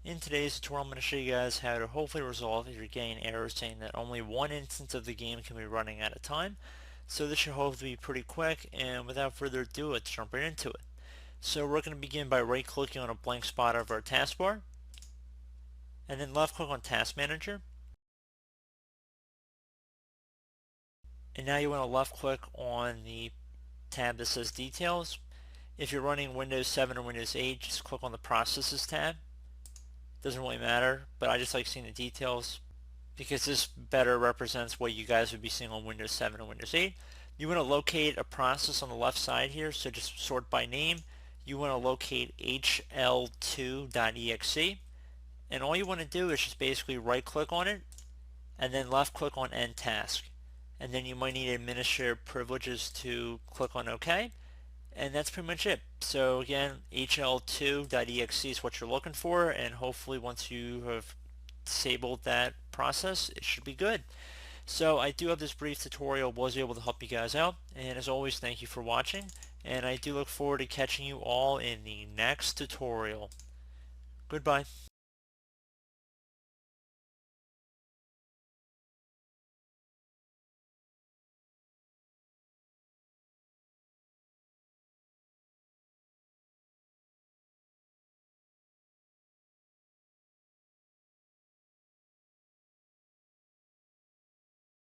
In today's tutorial, I'm going to show you guys how to hopefully resolve if you're getting errors saying that only one instance of the game can be running at a time. So this should hopefully be pretty quick, and without further ado, let's jump right into it. So we're going to begin by right-clicking on a blank spot of our taskbar, and then left-click on Task Manager. And now you want to left-click on the tab that says Details. If you're running Windows 7 or Windows 8, just click on the Processes tab. Doesn't really matter, but I just like seeing the details because this better represents what you guys would be seeing on Windows 7 and Windows 8. You want to locate a process on the left side here, so just sort by name. You want to locate hl2.exe, and all you want to do is just basically right click on it and then left click on End Task. And then you might need administrative privileges to click on OK. And that's pretty much it. So again, hl2.exe is what you're looking for, and hopefully once you have disabled that process, it should be good. So I do have this brief tutorial, was able to help you guys out, and as always, thank you for watching, and I do look forward to catching you all in the next tutorial. Goodbye.